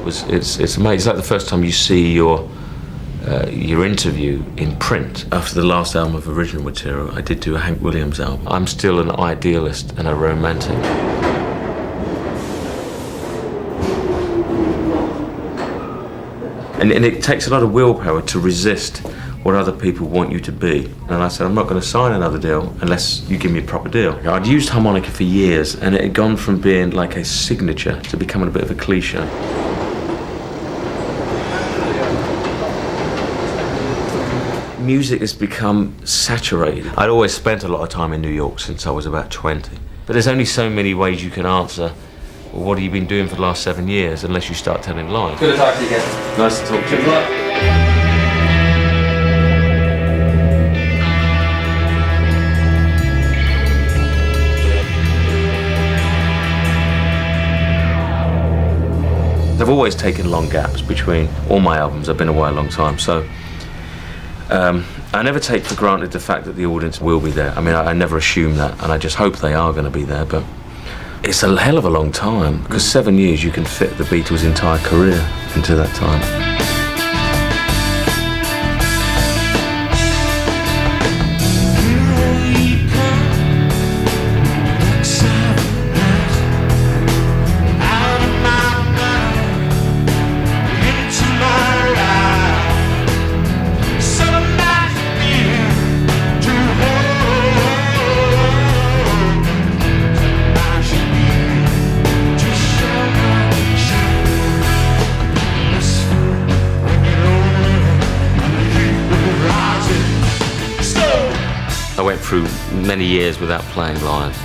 It's amazing. It's like the first time you see your interview in print. After the last album of original material, I did do a Hank Williams album. I'm still an idealist and a romantic. And it takes a lot of willpower to resist what other people want you to be. And I said, I'm not going to sign another deal unless you give me a proper deal. I'd used harmonica for years, and it had gone from being like a signature to becoming a bit of a cliche. Music has become saturated. I'd always spent a lot of time in New York since I was about 20. But there's only so many ways you can answer, well, what have you been doing for the last 7 years, unless you start telling lies. Good to talk to you again. Nice to talk to you. Good luck. I've always taken long gaps between all my albums. I've been away a long time, so I never take for granted the fact that the audience will be there. I mean, I never assume that, and I just hope they are going to be there, but it's a hell of a long time, because 7 years you can fit the Beatles' entire career into that time. I went through many years without playing live,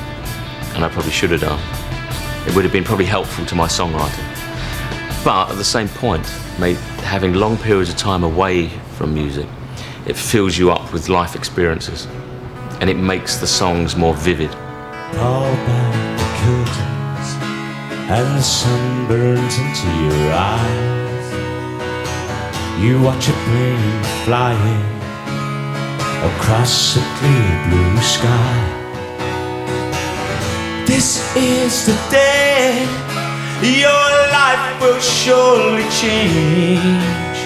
and I probably should have done. It would have been probably helpful to my songwriting. But at the same point, having long periods of time away from music, it fills you up with life experiences, and it makes the songs more vivid. Pull back the curtains, and the sun burns into your eyes. You watch a plane flying across a clear blue sky. This is the day your life will surely change.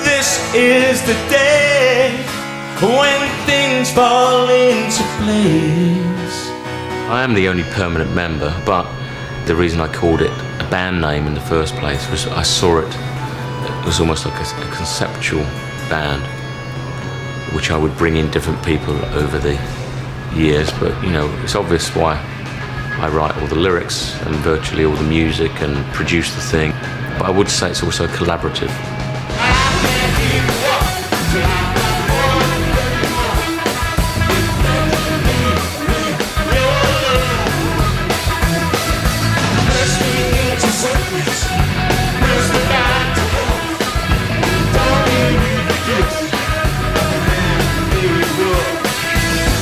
This is the day when things fall into place. I am the only permanent member, but the reason I called it a band name in the first place was I saw it was almost like a conceptual band, which I would bring in different people over the years, but you know, it's obvious why I write all the lyrics and virtually all the music and produce the thing. But I would say it's also collaborative.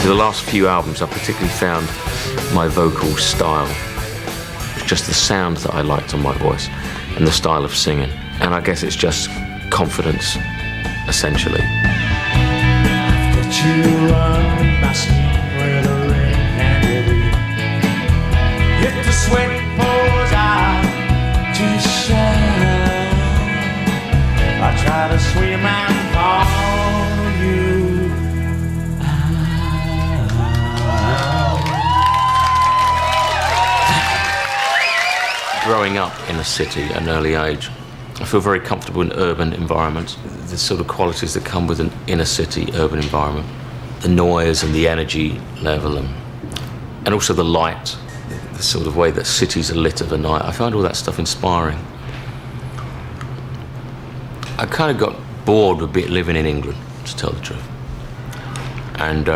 The last few albums, I particularly found my vocal style, just the sound that I liked on my voice and the style of singing. And I guess it's just confidence, essentially. That you unmasking with a ring-handed weed. If the sweat pours out to shine, I try to swim and follow you. Growing up in a city at an early age, I feel very comfortable in urban environments. The sort of qualities that come with an inner city urban environment, the noise and the energy level, and also the light, the sort of way that cities are lit of a night. I find all that stuff inspiring. I kind of got bored with living in England, to tell the truth. And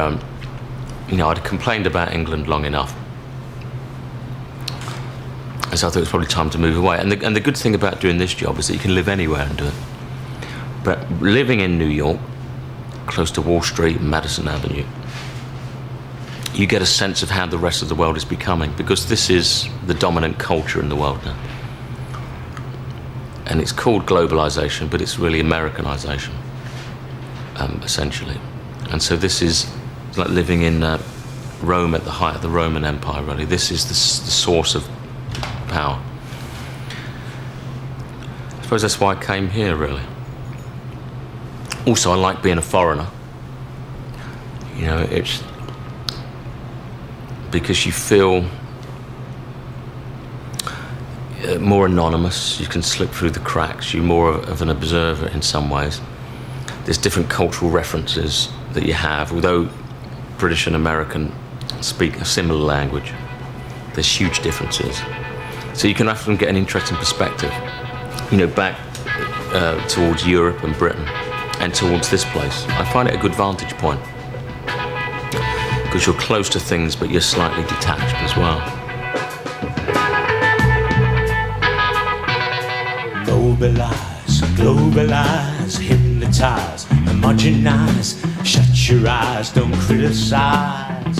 you know, I'd complained about England long enough. So I thought it was probably time to move away. And the good thing about doing this job is that you can live anywhere and do it. But living in New York, close to Wall Street and Madison Avenue, you get a sense of how the rest of the world is becoming, because this is the dominant culture in the world now. And it's called globalization, but it's really Americanization, essentially. And so this is like living in Rome at the height of the Roman Empire, really. This is the source of power. suppose that's why I came here, really. Also, I like being a foreigner. You know, it's because you feel more anonymous, you can slip through the cracks, you're more of an observer in some ways. There's different cultural references that you have, although British and American speak a similar language, there's huge differences. So you can often get an interesting perspective, you know, back towards Europe and Britain and towards this place. I find it a good vantage point because you're close to things but you're slightly detached as well. Globalize, globalize, hypnotize, homogenize, shut your eyes, don't criticize.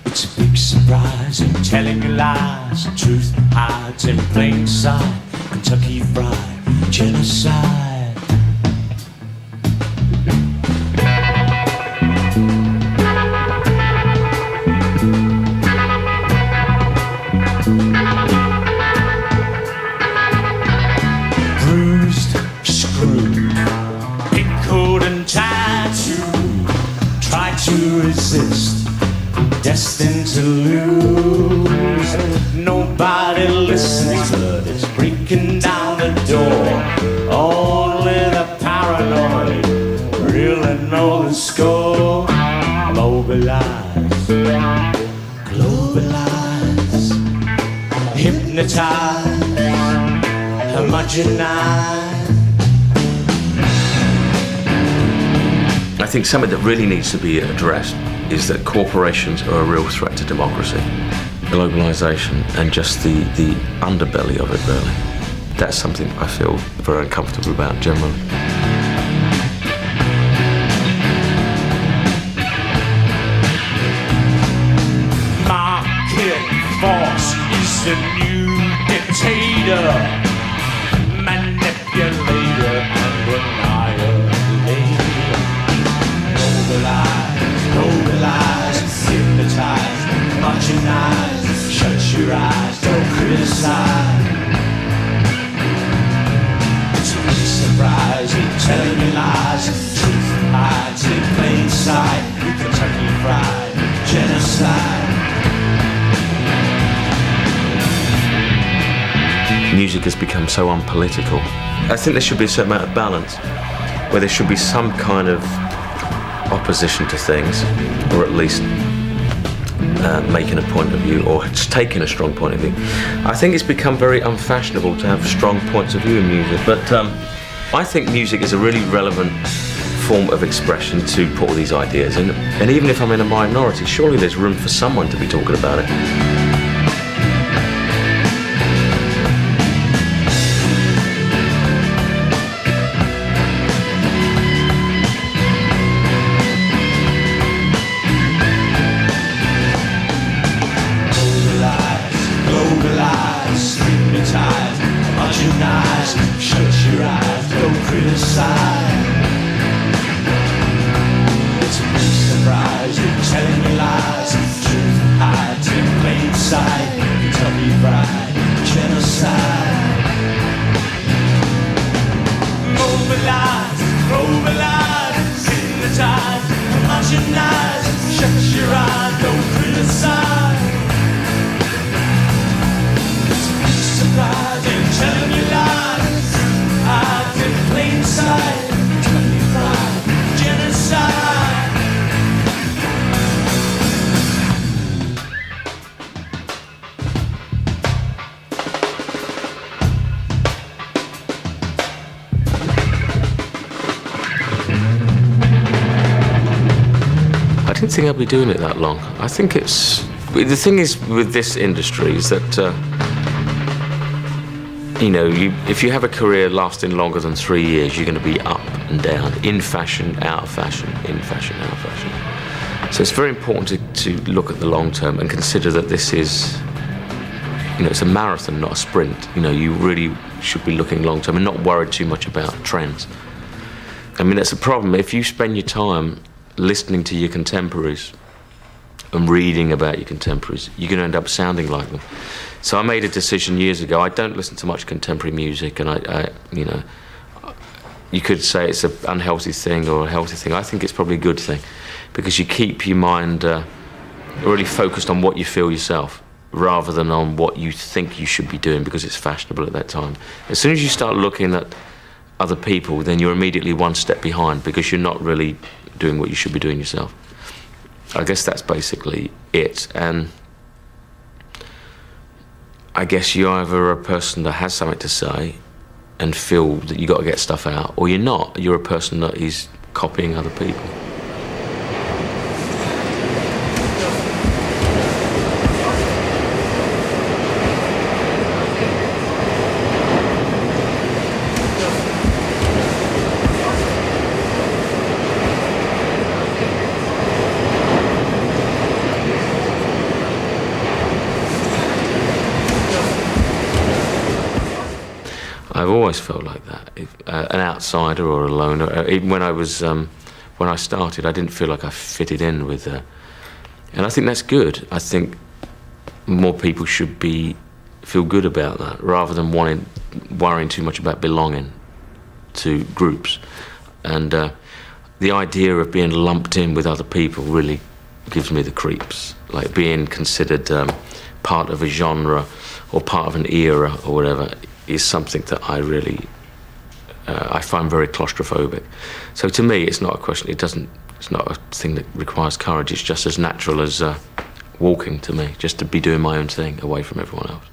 It's a big surprise in telling you lies, truth hides in plain sight, Kentucky Fried Genocide. Bruised, screwed, pickled and tattooed, try to resist, destined to lose. Nobody listens, but it's breaking down the door. Only the paranoid really know the score. Mobilize, globalize, hypnotize, homogenize. I think something that really needs to be addressed is that corporations are a real threat to democracy. Globalization and just the underbelly of it, really. That's something I feel very uncomfortable about generally. Market force is the new dictator, manipulator and annihilator. Mobilize, hypnotize, homogenize, shut your eyes, don't criticize. It's a big surprise, you're telling me lies, truth hides in plain sight, Kentucky Fried Genocide. Music has become so unpolitical. I think there should be a certain amount of balance, where there should be some kind of opposition to things, or at least making a point of view, or just taking a strong point of view. I think it's become very unfashionable to have strong points of view in music, but I think music is a really relevant form of expression to put all these ideas in, and even if I'm in a minority, surely there's room for someone to be talking about it. Shut your eyes, don't criticize. It's a big surprise, you're telling me lies. Truth hides in plain sight, Kentucky Fried Genocide. Mobilize, mobilize, hypnotize, homogenize. Shut your eyes, don't criticize. It's a big surprise, you're telling me lies. Hides in plain sight, Kentucky Fried Genocide. I didn't think I'd be doing it that long. I think it's... The thing is with this industry is that you know, if you have a career lasting longer than 3 years, you're going to be up and down, in fashion, out of fashion, in fashion, out of fashion. So it's very important to look at the long term and consider that this is, you know, it's a marathon, not a sprint. You know, you really should be looking long term and not worried too much about trends. I mean, that's a problem. If you spend your time listening to your contemporaries and reading about your contemporaries, you're going to end up sounding like them. So I made a decision years ago. I don't listen to much contemporary music, and I you know, you could say it's an unhealthy thing or a healthy thing. I think it's probably a good thing, because you keep your mind really focused on what you feel yourself, rather than on what you think you should be doing because it's fashionable at that time. As soon as you start looking at other people, then you're immediately one step behind, because you're not really doing what you should be doing yourself. I guess that's basically it. And I guess you're either a person that has something to say and feel that you got to get stuff out, or you're not. You're a person that is copying other people. I've always felt like that, an outsider or a loner. Even when I started, I didn't feel like I fitted in with, and I think that's good. I think more people should feel good about that, rather than worrying too much about belonging to groups. And the idea of being lumped in with other people really gives me the creeps. Like being considered part of a genre or part of an era or whatever is something that I really I find very claustrophobic. So to me, it's not a question. It's not a thing that requires courage. It's just as natural as walking to me, just to be doing my own thing away from everyone else.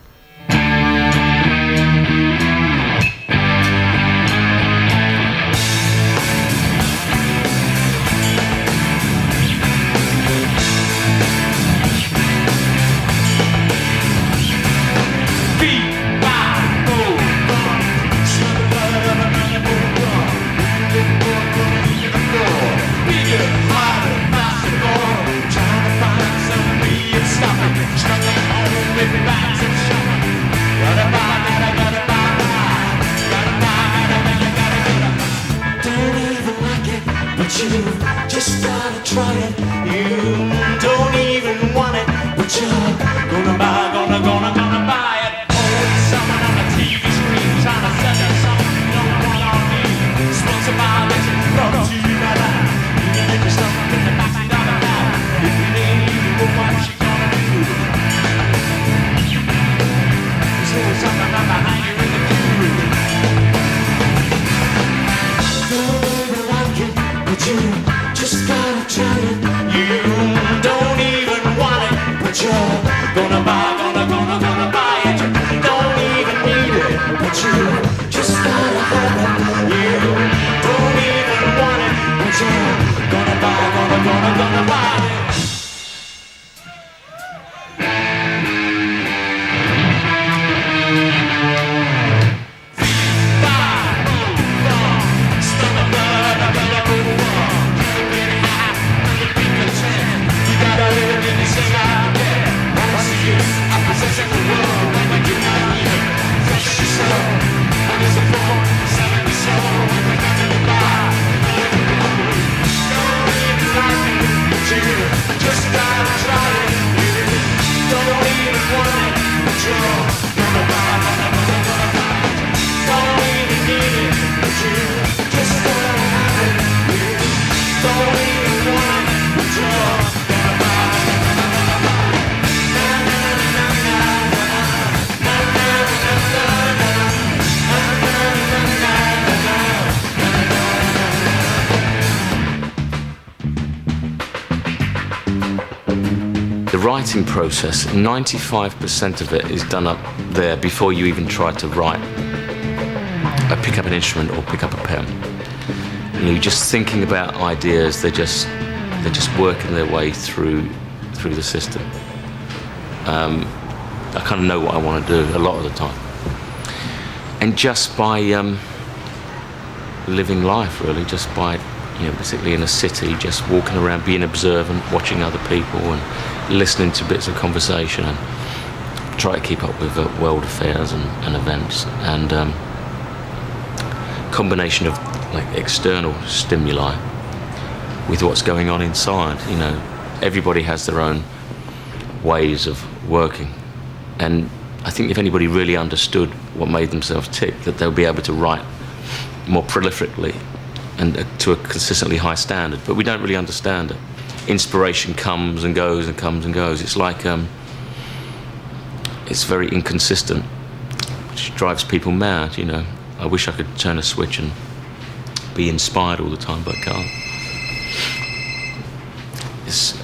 You just gotta try it. You don't even want it, but you're gonna buy it. Always someone on a TV screen trying to sell you something you don't want on me. Sponsored by Legend, brought to you by that. Even if you're stuck in the back of the car, if it ain't you, what you gonna do? There's always something right behind you in the queue. You just gotta try it. You don't even want it, but you're gonna buy it. You don't even need it, but you just gotta have it. You don't even want it, but you're gonna buy it. The writing process, 95% of it is done up there before you even try to write. Pick up an instrument or pick up a pen. You're just thinking about ideas. They're just working their way through the system. I kind of know what I want to do a lot of the time, and just by living life, really, just by basically in a city, just walking around, being observant, watching other people, and listening to bits of conversation, and try to keep up with world affairs and events, and combination of like external stimuli with what's going on inside. everybody has their own ways of working. And I think if anybody really understood what made themselves tick, that they'll be able to write more prolifically and to a consistently high standard. But we don't really understand it. Inspiration comes and goes and comes and goes. It's like, it's very inconsistent, which drives people mad, you know. I wish I could turn a switch and be inspired all the time, but I can't.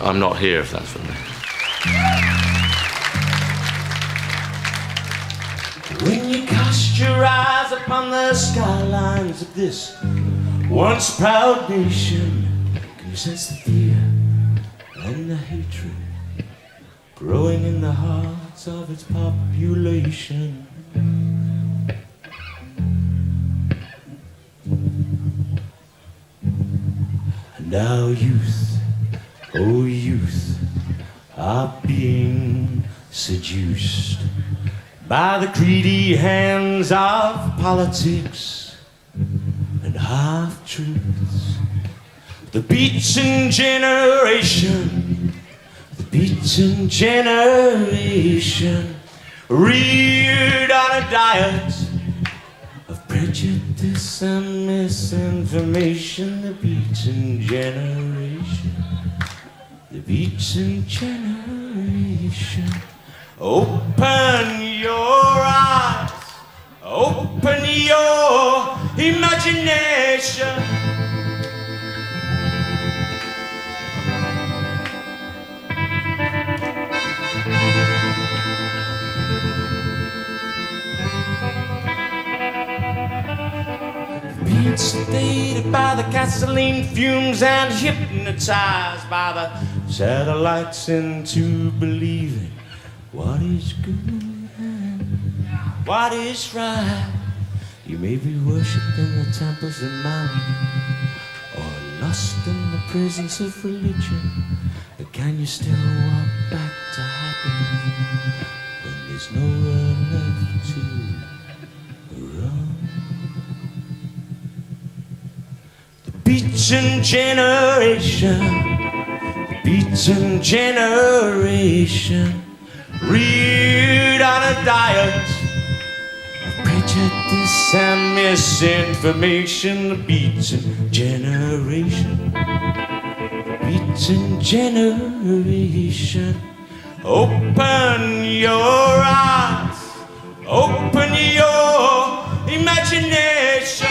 I'm not here if that's what I mean. When you cast your eyes upon the skylines of this once proud nation, can you sense the fear and the hatred growing in the hearts of its population? And our youth, oh youth, are being seduced by the greedy hands of politics and half-truths. The beaten generation, the beaten generation, reared on a diet of prejudice and misinformation. The beaten generation, the beaten generation. Open your eyes, open your imagination. Being sedated by the gasoline fumes and hypnotized by the satellites into believing what is good and what is right. You may be worshipped in the temples of Mammon or lost in the prisons of religion, but can you still walk back to happiness when there's nowhere left to run? The beaten generation, the beaten generation, reared on a diet of prejudice and misinformation. The beaten generation, the beaten generation. Open your eyes, open your imagination.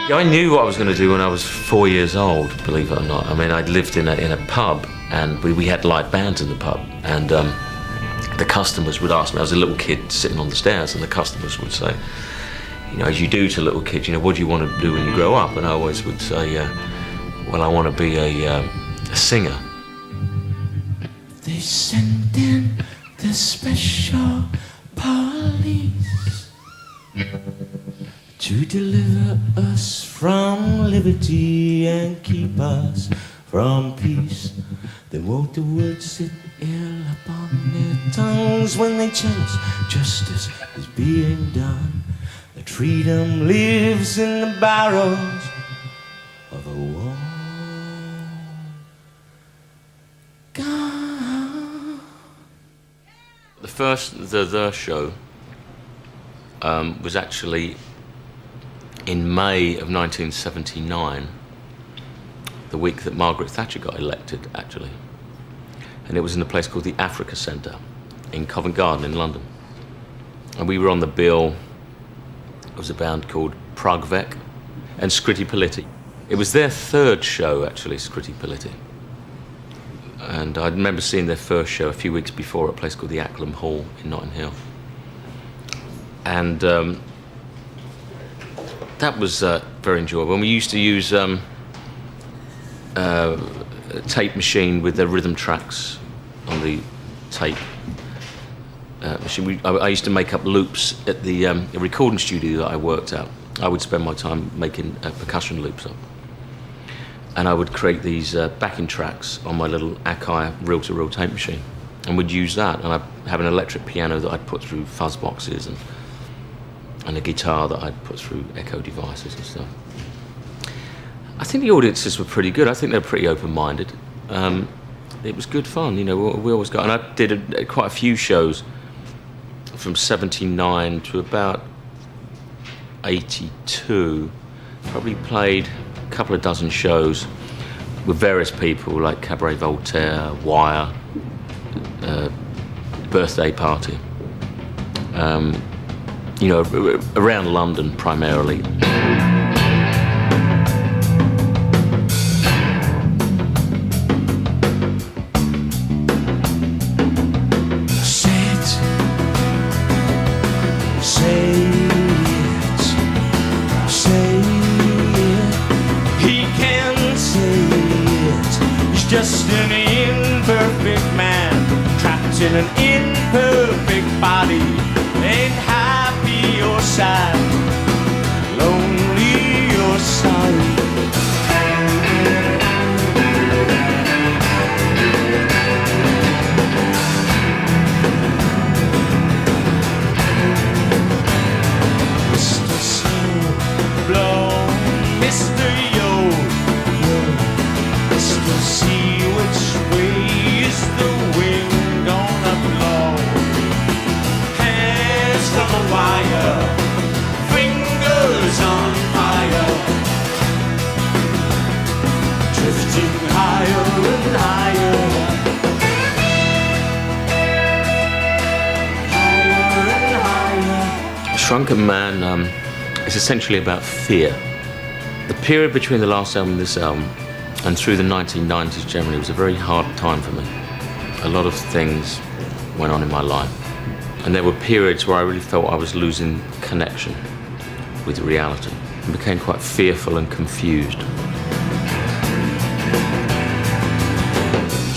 Yeah, I knew what I was going to do when I was 4 years old, believe it or not. I mean, I'd lived in a pub, and we had live bands in the pub, and the customers would ask me. I was a little kid sitting on the stairs, and the customers would say, you know, as you do to little kids, you know, what do you want to do when you grow up? And I always would say, well, I want to be a singer. They sent in the special police to deliver us from liberty and keep us from peace. Then won't the words sit ill upon their tongues when they tell us justice is being done, that freedom lives in the barrels of a war gun. The first The show was actually in May of 1979, the week that Margaret Thatcher got elected, actually. And it was in a place called the Africa Centre in Covent Garden in London. And we were on the bill. It was a band called Pragvek and Scritti Politti. It was their third show, actually, Scritti Politti. And I remember seeing their first show a few weeks before at a place called the Acklam Hall in Notting Hill. And that was very enjoyable. And we used to use a tape machine with the rhythm tracks on the tape machine. I used to make up loops at the recording studio that I worked at. I would spend my time making percussion loops up. And I would create these backing tracks on my little Akai reel-to-reel tape machine. And would use that. And I'd have an electric piano that I'd put through fuzz boxes and a guitar that I'd put through echo devices and stuff. think the audiences were pretty good. I think they were pretty open-minded. It was good fun, you know. We always got, and I did quite a few shows from '79 to about '82. Probably played a couple of dozen shows with various people like Cabaret Voltaire, Wire, Birthday Party. You know, around London primarily. Just an imperfect man, trapped in an imperfect body. Ain't happy or sad, lonely or sorry. Mr. Slow Blow, Mr. Yo, Mr. See which way is the wind gonna blow? Hands from a wire, fingers on fire, drifting higher and higher, higher and higher. Shrunken Man is essentially about fear. The period between the last album and this album, and through the 1990s generally, was a very hard time for me. A lot of things went on in my life, and there were periods where I really felt I was losing connection with reality and became quite fearful and confused.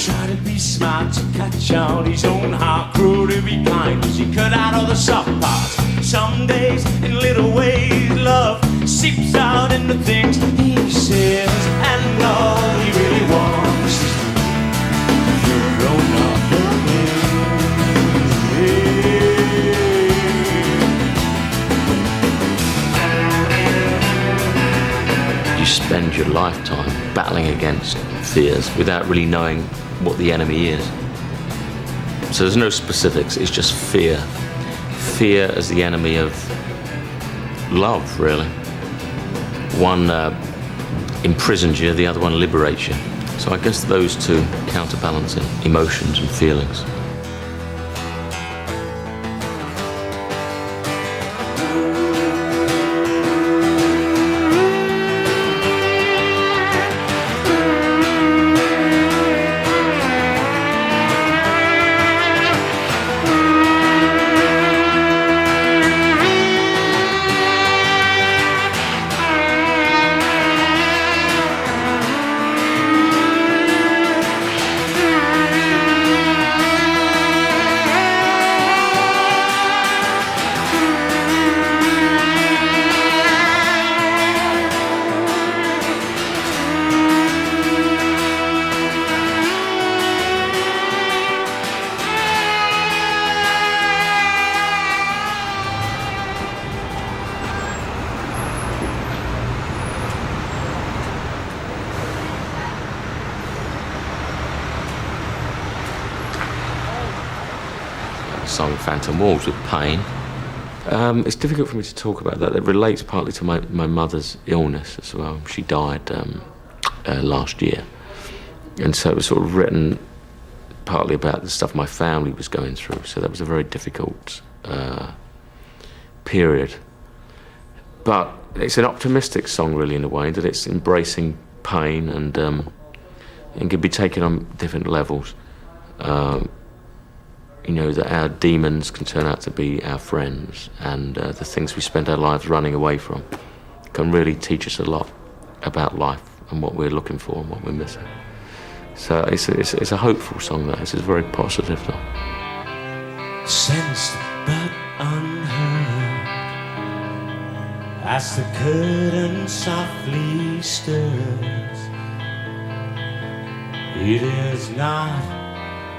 Try to be smart to catch on his own heart, grew to be kind as he cut out all the soft parts. Some days, in little ways, love seeps out into things he says, and all he really wants is you're grown up You spend your lifetime battling against fears without really knowing what the enemy is. So there's no specifics, it's just fear. Fear as the enemy of love, really. One imprisons you, the other one liberates you. So I guess those two counterbalancing emotions and feelings. Song Phantom Walls with Pain. It's difficult for me to talk about that. It relates partly to my mother's illness as well. She died last year. And so it was sort of written partly about the stuff my family was going through. So that was a very difficult period. But it's an optimistic song, really, in a way, that it's embracing pain and can be taken on different levels. You know, that our demons can turn out to be our friends, and the things we spend our lives running away from can really teach us a lot about life and what we're looking for and what we're missing. So it's a hopeful song, that is. It's a very positive song. Sensed but unheard, as the curtain softly stirs, it is not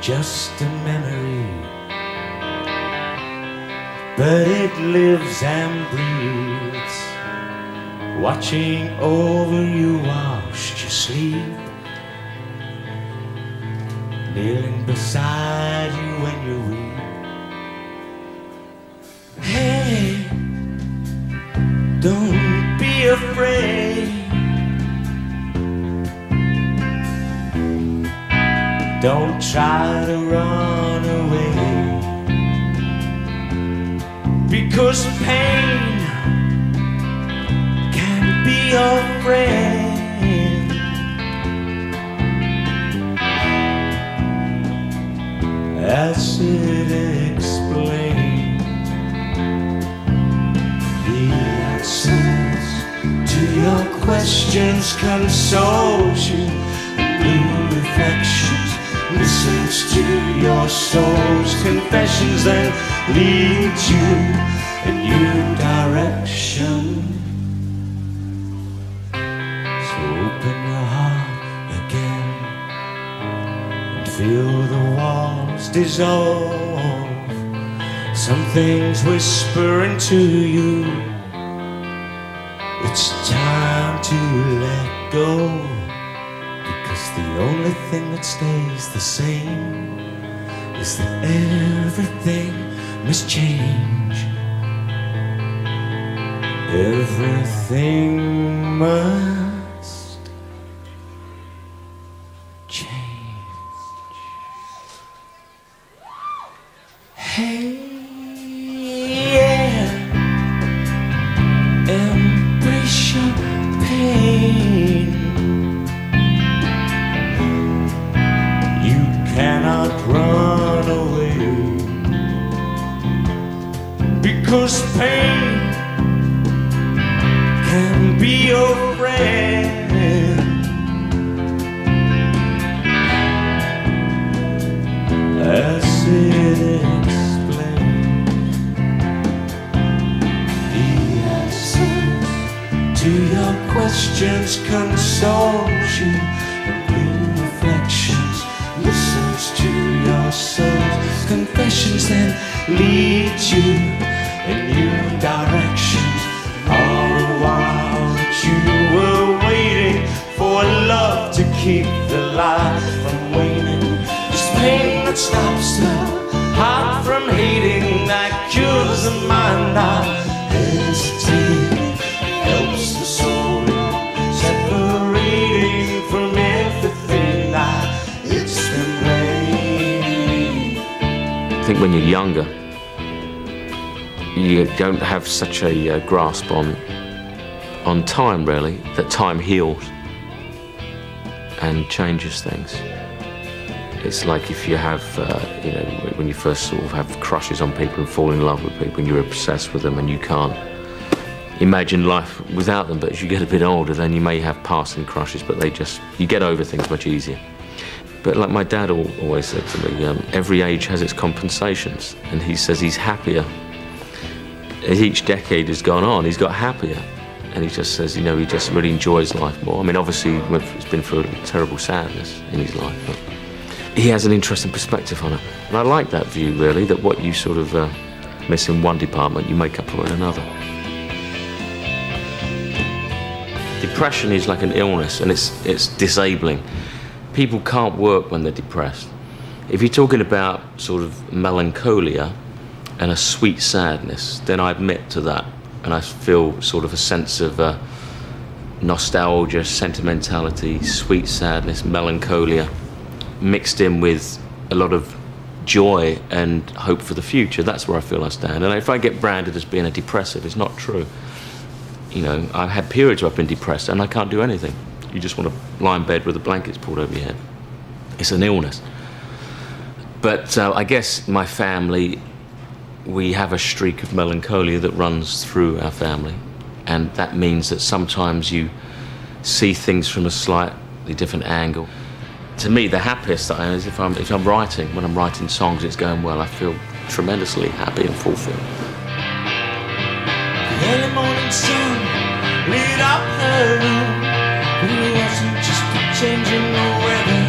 just a memory, but it lives and breathes watching over you whilst you sleep, kneeling beside you when you weep. Hey, don't be afraid. Don't try to run away, because pain can be your friend. As it explained, the answers to your questions consoles you. Blue reflections listens to your soul's confessions, then leads you in new direction. So open your heart again and feel the walls dissolve. Some things whisper into you, it's time to let go. The only thing that stays the same is that everything must change. Everything must change. Hey, yeah, embrace your pain. Cannot run away, because pain can be your friend. As it explains, the answers to your questions consoles you. And blue reflections listens to your soul's confessions, then leads you in new directions. All the while that you were waiting for love to keep the light from waning. This pain that stops the heart from hating, that cures the mind not hesitating, helps the soul separating from everything that I think when you're younger, you don't have such a grasp on time, really, that time heals and changes things. It's like if you have, when you first sort of have crushes on people and fall in love with people and you're obsessed with them and you can't imagine life without them, but as you get a bit older, then you may have passing crushes, but you get over things much easier. But like my dad always said to me, every age has its compensations, and he says he's happier. As each decade has gone on, he's got happier, and he just says, he just really enjoys life more. I mean, obviously, he's been through a terrible sadness in his life, but he has an interesting perspective on it. And I like that view, really, that what you sort of miss in one department, you make up for in another. Depression is like an illness, and it's disabling. People can't work when they're depressed. If you're talking about sort of melancholia and a sweet sadness, then I admit to that, and I feel sort of a sense of nostalgia, sentimentality, sweet sadness, melancholia, mixed in with a lot of joy and hope for the future. That's where I feel I stand. And if I get branded as being a depressive, it's not true. I've had periods where I've been depressed and I can't do anything. You just want to lie in bed with the blankets pulled over your head. It's an illness. But I guess my family, we have a streak of melancholia that runs through our family. And that means that sometimes you see things from a slightly different angle. To me, the happiest I am is if I'm writing. When I'm writing songs, it's going well. I feel tremendously happy and fulfilled. The early morning sun lit up her room. But it wasn't just a change in the weather.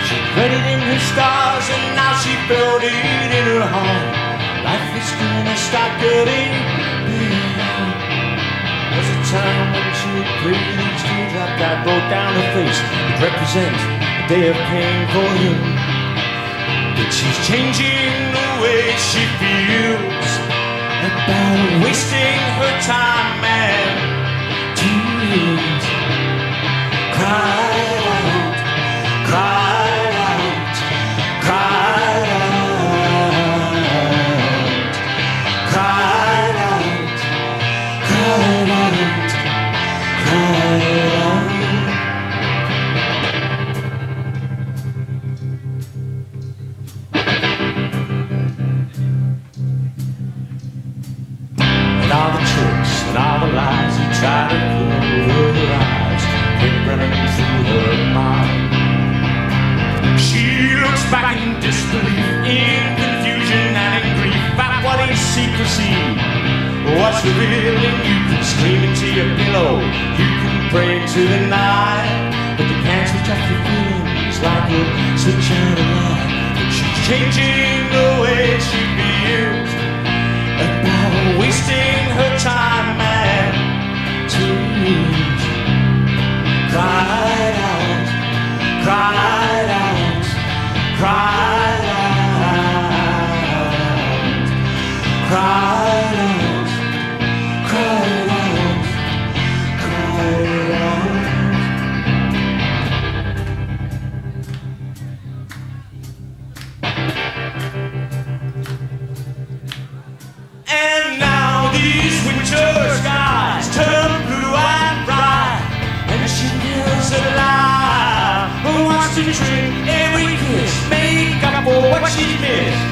She read it in her stars, and now she felt it in her heart. Life was gonna start getting better. As time when she would pray each teardrop that rolled down her face would represent a day of pain for him. But she's changing the way she feels about wasting her time and tears. Cry out, cry out, cry out, cry out, cry out, cry out. And all the tricks and all the lies you try to pull her eyes keep running through her mind. She looks back in disbelief, in confusion and in grief at what is secrecy, what's revealing. You can scream into your pillow, you can pray into the night, but you can't switch off your feelings like a switch on a light. But she's changing the way she feels about wasting her time and tears. Cried out, cried out, cried out, cried out, cried out, cried out. And now these winter skies turn blue and bright, and she feels alive, who wants to drink every kiss, make up for what she's missed,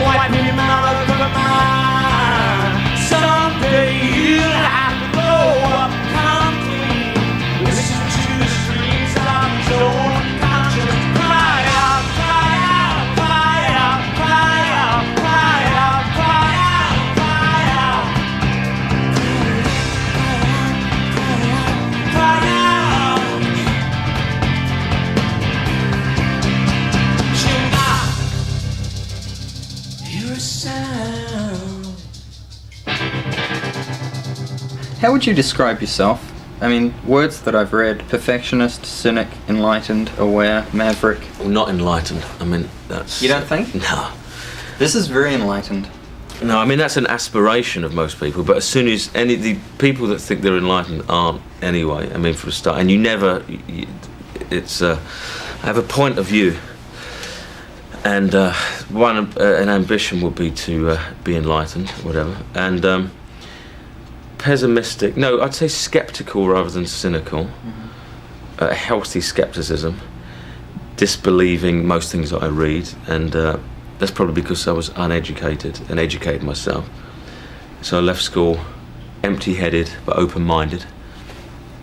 wipe him out of her mind. Someday you'll have to grow up, come clean, listen to the screams of his own conscience. Cry out, cry out, cry out, cry out, cry out, cry out, cry out, cry out. She'll not hear a sound. How would you describe yourself? I mean, words that I've read: perfectionist, cynic, enlightened, aware, maverick. Well, not enlightened. I mean, that's... You don't think? No. This is very enlightened. No, I mean, that's an aspiration of most people, but as soon as the people that think they're enlightened aren't anyway, I mean, for a start, and you never, it's, I have a point of view, and an ambition would be to be enlightened, whatever, and pessimistic, no, I'd say skeptical rather than cynical, a healthy skepticism, disbelieving most things that I read, and that's probably because I was uneducated and educated myself. So I left school empty-headed but open-minded.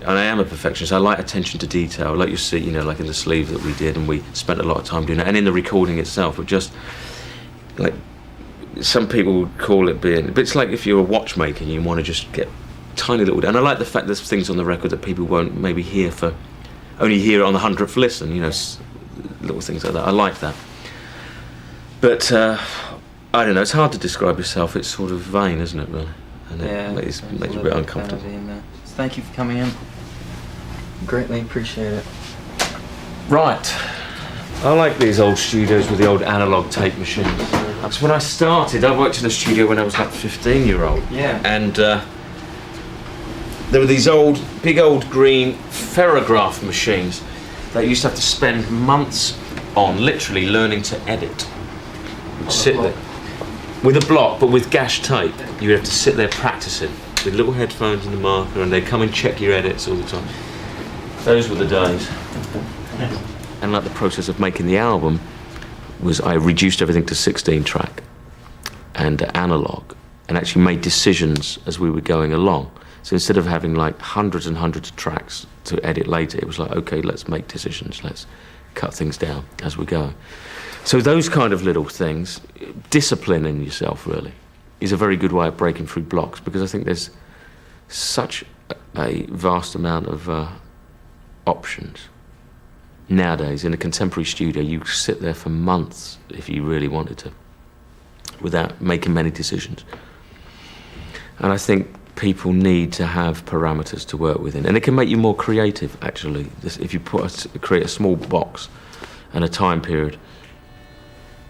And I am a perfectionist. I like attention to detail, like you see, you know, like in the sleeve that we did, and we spent a lot of time doing that, and in the recording itself, but just like some people would call it being, but it's like if you're a watchmaker and you want to just get tiny little, and I like the fact there's things on the record that people won't maybe hear only hear it on the 100th listen, you know, little things like that. I like that. But I don't know, it's hard to describe yourself. It's sort of vain, isn't it, really? And Yeah, it makes you a bit uncomfortable. Thank you for coming in. Greatly appreciate it. Right. I like these old studios with the old analogue tape machines. Because when I started, I worked in a studio when I was like 15-year-old. Yeah. And there were these big old green ferrograph machines that you used to have to spend months on, literally learning to edit. You'd sit there with a block, but with gash tape. You would have to sit there practicing with little headphones and a marker, and they'd come and check your edits all the time. Those were the days. And like the process of making the album was I reduced everything to 16 track and analog, and actually made decisions as we were going along. So instead of having like hundreds and hundreds of tracks to edit later, it was like, okay, let's make decisions, let's cut things down as we go. So those kind of little things, discipline in yourself really, is a very good way of breaking through blocks, because I think there's such a vast amount of options. Nowadays, in a contemporary studio, you could sit there for months if you really wanted to, without making many decisions. And I think people need to have parameters to work within, and it can make you more creative. Actually, if you create a small box and a time period,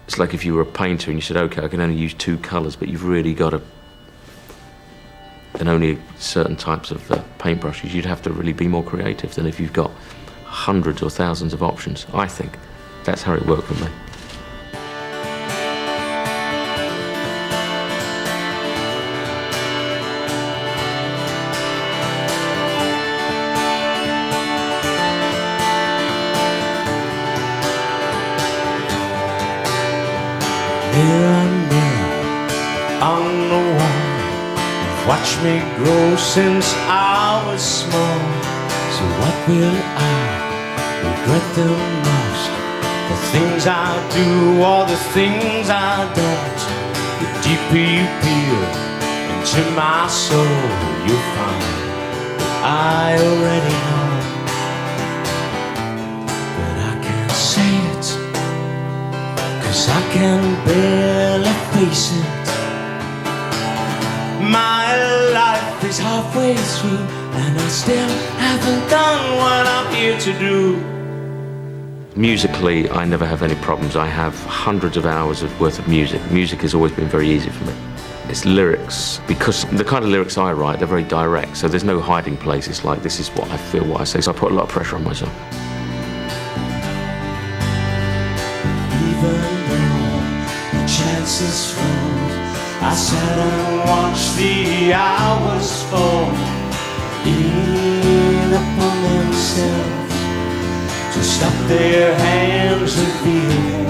it's like if you were a painter and you said, okay, I can only use 2 colours, but you've really got to, and only certain types of paintbrushes, you'd have to really be more creative than if you've got hundreds or thousands of options. I think that's how it worked for me. Mirror, mirror on the wall, watch me grow since I was small. So what will I regret the most? The things I do or the things I don't? The deeper you peer into my soul, you'll find that I already know. But I can't say it, 'cause I can barely face it. My life is halfway through, and I still haven't done what I'm here to do. Musically, I never have any problems. I have hundreds of hours of worth of music. Music has always been very easy for me. It's lyrics, because the kind of lyrics I write, they're very direct, so there's no hiding places like this is what I feel, what I say, so I put a lot of pressure on myself. Even though the chances fold, I sat and watched the hours fall in upon themselves to stop their hands reveal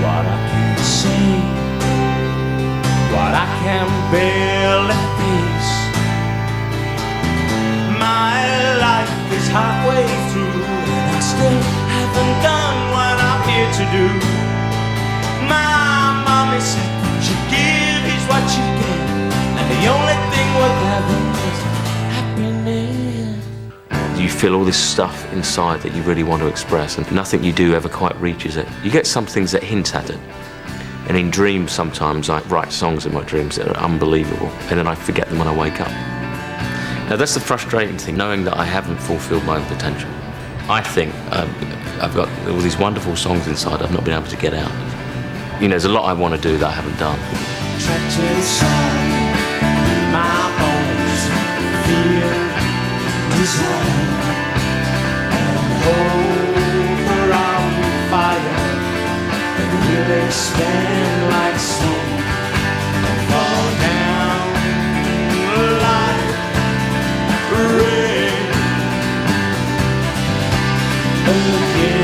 what I can't say, what I can barely face. My life is halfway through, and I still haven't done what I'm here to do. My mommy said what you give is what you get, and the only thing worth having is happiness. You feel all this stuff inside that you really want to express, and nothing you do ever quite reaches it. You get some things that hint at it. And in dreams, sometimes I write songs in my dreams that are unbelievable, and then I forget them when I wake up. Now that's the frustrating thing, knowing that I haven't fulfilled my own potential. I think I've got all these wonderful songs inside I've not been able to get out. You know, there's a lot I want to do that I haven't done. Trapped inside my bones, fear, desire, and hope around fire that will expand like snow and fall down like rain again.